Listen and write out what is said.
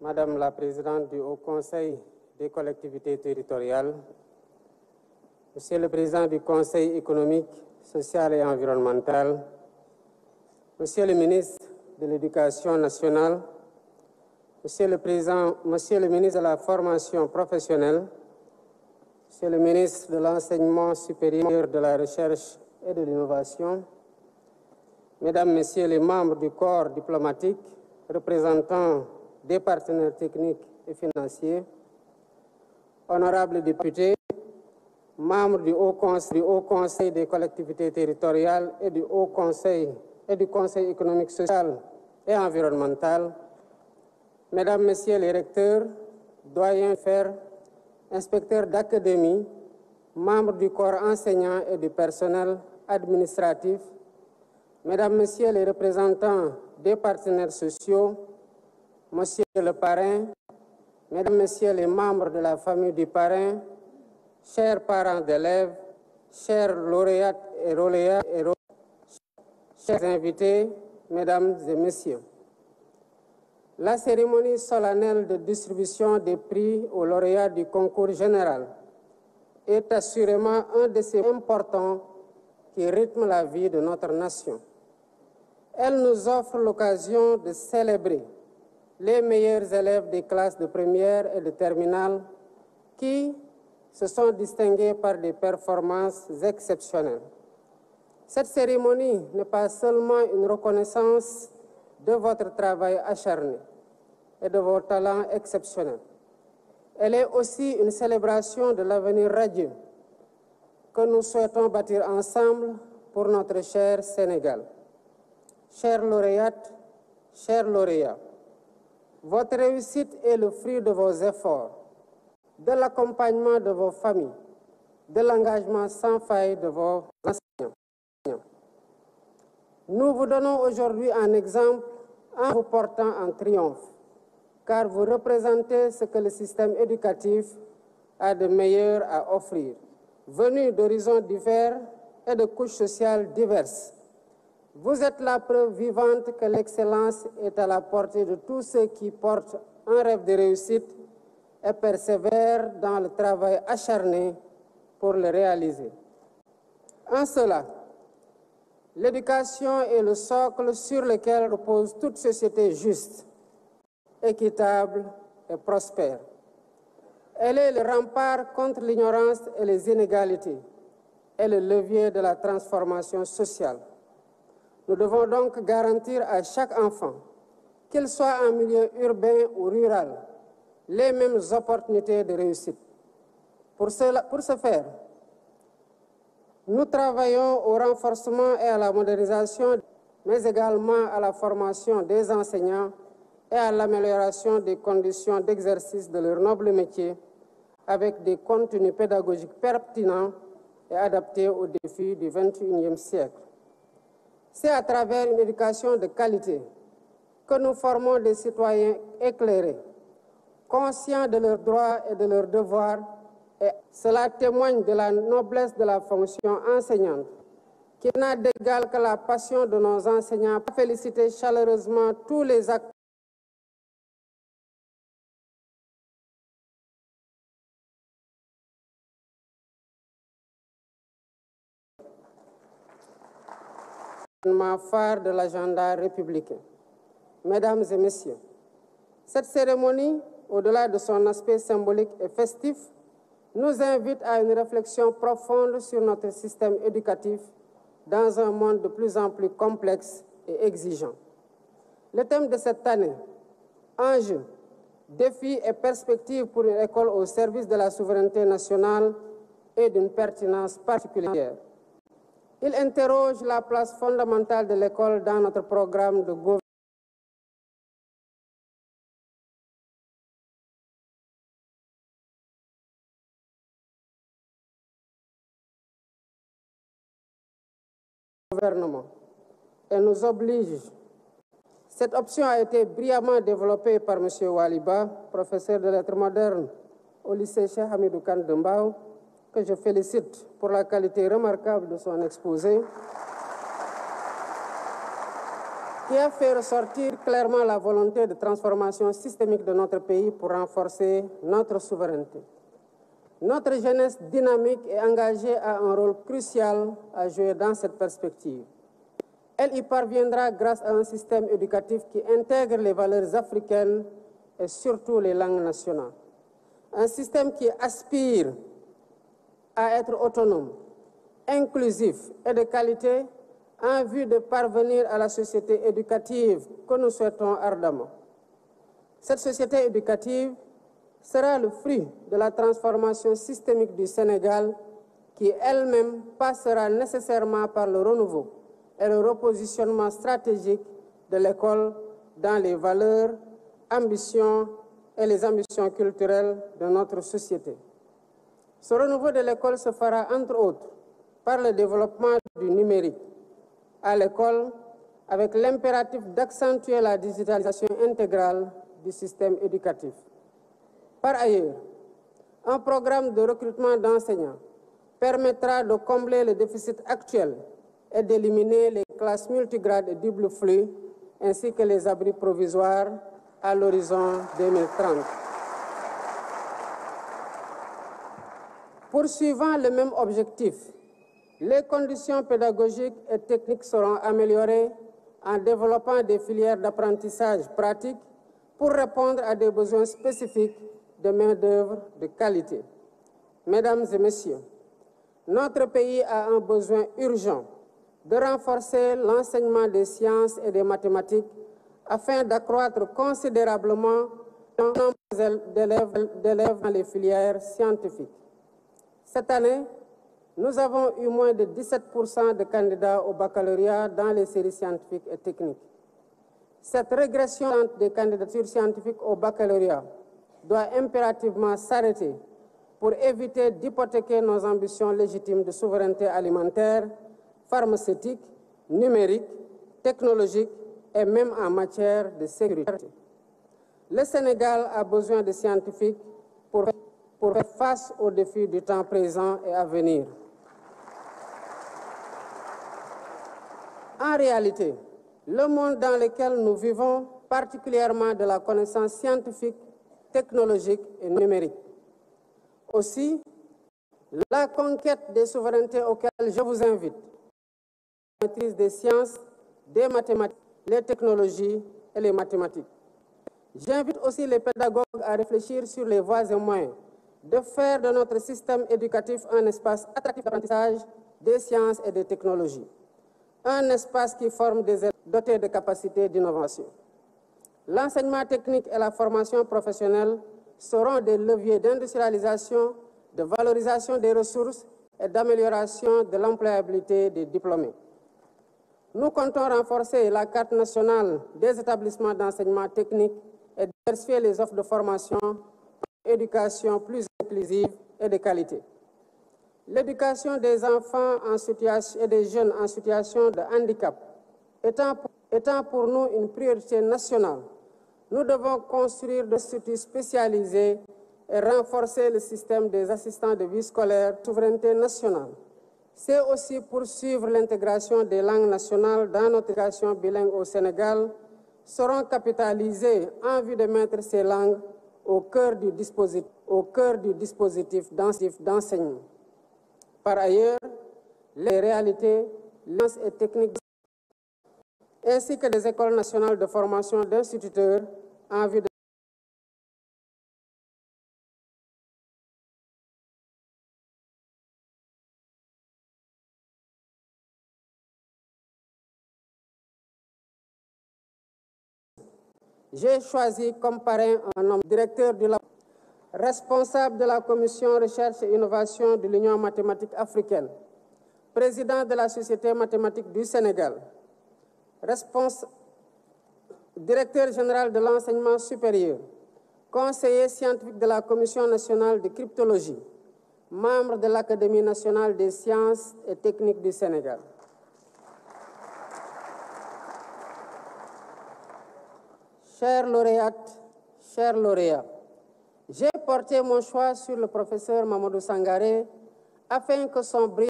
Madame la Présidente du Haut Conseil des collectivités territoriales, Monsieur le Président du Conseil économique, social et environnemental, Monsieur le Ministre de l'Éducation nationale, Monsieur le Ministre de la Formation professionnelle, Monsieur le Ministre de l'Enseignement supérieur, de la Recherche et de l'Innovation, Mesdames, Messieurs les membres du corps diplomatique, représentants des partenaires techniques et financiers, honorables députés, membres du Haut Conseil des collectivités territoriales et du Haut Conseil et du Conseil économique, social et environnemental, Mesdames, Messieurs les recteurs, doyens faire, inspecteurs d'académie, membres du corps enseignant et du personnel administratif, Mesdames, Messieurs les représentants des partenaires sociaux, Monsieur le parrain, Mesdames, Messieurs les membres de la famille du parrain, chers parents d'élèves, chers lauréates et lauréats, chers invités, Mesdames et Messieurs. La cérémonie solennelle de distribution des prix aux lauréats du concours général est assurément un de ces importants qui rythment la vie de notre nation. Elle nous offre l'occasion de célébrer les meilleurs élèves des classes de première et de terminale qui se sont distingués par des performances exceptionnelles. Cette cérémonie n'est pas seulement une reconnaissance de votre travail acharné et de vos talents exceptionnels. Elle est aussi une célébration de l'avenir radieux que nous souhaitons bâtir ensemble pour notre cher Sénégal. Chères lauréates, chers lauréats, votre réussite est le fruit de vos efforts, de l'accompagnement de vos familles, de l'engagement sans faille de vos enseignants. Nous vous donnons aujourd'hui un exemple en vous portant en triomphe, car vous représentez ce que le système éducatif a de meilleur à offrir. Venus d'horizons divers et de couches sociales diverses, vous êtes la preuve vivante que l'excellence est à la portée de tous ceux qui portent un rêve de réussite et persévèrent dans le travail acharné pour le réaliser. En cela, l'éducation est le socle sur lequel repose toute société juste, équitable et prospère. Elle est le rempart contre l'ignorance et les inégalités et le levier de la transformation sociale. Nous devons donc garantir à chaque enfant, qu'il soit en milieu urbain ou rural, les mêmes opportunités de réussite. Pour ce faire, nous travaillons au renforcement et à la modernisation, mais également à la formation des enseignants et à l'amélioration des conditions d'exercice de leur noble métier avec des contenus pédagogiques pertinents et adaptés aux défis du XXIe siècle. C'est à travers une éducation de qualité que nous formons des citoyens éclairés, conscients de leurs droits et de leurs devoirs, et cela témoigne de la noblesse de la fonction enseignante, qui n'a d'égal que la passion de nos enseignants. Féliciter chaleureusement tous les acteurs phare de l'agenda républicain. Mesdames et Messieurs, cette cérémonie, au-delà de son aspect symbolique et festif, nous invite à une réflexion profonde sur notre système éducatif dans un monde de plus en plus complexe et exigeant. Le thème de cette année, enjeux, défis et perspectives pour une école au service de la souveraineté nationale, est d'une pertinence particulière. Il interroge la place fondamentale de l'école dans notre programme de gouvernement et nous oblige. Cette option a été brillamment développée par M. Waliba, professeur de lettres modernes au lycée Cheikh Hamidou Kane de Mbao, que je félicite pour la qualité remarquable de son exposé. qui a fait ressortir clairement la volonté de transformation systémique de notre pays pour renforcer notre souveraineté. Notre jeunesse dynamique et engagée a un rôle crucial à jouer dans cette perspective. Elle y parviendra grâce à un système éducatif qui intègre les valeurs africaines et surtout les langues nationales. Un système qui aspire à être autonome, inclusif et de qualité en vue de parvenir à la société éducative que nous souhaitons ardemment. Cette société éducative sera le fruit de la transformation systémique du Sénégal qui elle-même passera nécessairement par le renouveau et le repositionnement stratégique de l'école dans les valeurs, ambitions et les ambitions culturelles de notre société. Ce renouveau de l'école se fera entre autres par le développement du numérique à l'école avec l'impératif d'accentuer la digitalisation intégrale du système éducatif. Par ailleurs, un programme de recrutement d'enseignants permettra de combler le déficit actuel et d'éliminer les classes multigrades et double flux, ainsi que les abris provisoires à l'horizon 2030. Poursuivant le même objectif, les conditions pédagogiques et techniques seront améliorées en développant des filières d'apprentissage pratique pour répondre à des besoins spécifiques de main-d'œuvre de qualité. Mesdames et messieurs, notre pays a un besoin urgent de renforcer l'enseignement des sciences et des mathématiques afin d'accroître considérablement le nombre d'élèves dans les filières scientifiques. Cette année, nous avons eu moins de 17% de candidats au baccalauréat dans les séries scientifiques et techniques. Cette régression des candidatures scientifiques au baccalauréat doit impérativement s'arrêter pour éviter d'hypothéquer nos ambitions légitimes de souveraineté alimentaire, pharmaceutique, numérique, technologique et même en matière de sécurité. Le Sénégal a besoin de scientifiques pour faire face aux défis du temps présent et à venir. En réalité, le monde dans lequel nous vivons, particulièrement de la connaissance scientifique, technologique et numérique. Aussi, la conquête des souverainetés auxquelles je vous invite, la maîtrise des sciences, des mathématiques, les technologies et les mathématiques. J'invite aussi les pédagogues à réfléchir sur les voies et moyens de faire de notre système éducatif un espace attractif d'apprentissage des sciences et des technologies. Un espace qui forme des élèves dotés de capacités d'innovation. L'enseignement technique et la formation professionnelle seront des leviers d'industrialisation, de valorisation des ressources et d'amélioration de l'employabilité des diplômés. Nous comptons renforcer la carte nationale des établissements d'enseignement technique et diversifier les offres de formation pour une éducation plus inclusive et de qualité. L'éducation des enfants en situation et des jeunes en situation de handicap étant pour nous une priorité nationale, nous devons construire des instituts spécialisés et renforcer le système des assistants de vie scolaire, souveraineté nationale. C'est aussi poursuivre l'intégration des langues nationales dans notre éducation bilingue au Sénégal, seront capitalisés en vue de mettre ces langues au cœur du dispositif d'enseignement. Par ailleurs, les réalités, les sciences et techniques, ainsi que des écoles nationales de formation d'instituteurs en vue de J'ai choisi comme parrain un homme directeur du laboratoire, responsable de la commission recherche et innovation de l'Union mathématique africaine, président de la Société mathématique du Sénégal, directeur général de l'enseignement supérieur, conseiller scientifique de la Commission nationale de cryptologie, membre de l'Académie nationale des sciences et techniques du Sénégal. Chers lauréates, chers lauréats, j'ai porté mon choix sur le professeur Mamadou Sangaré afin que son brillant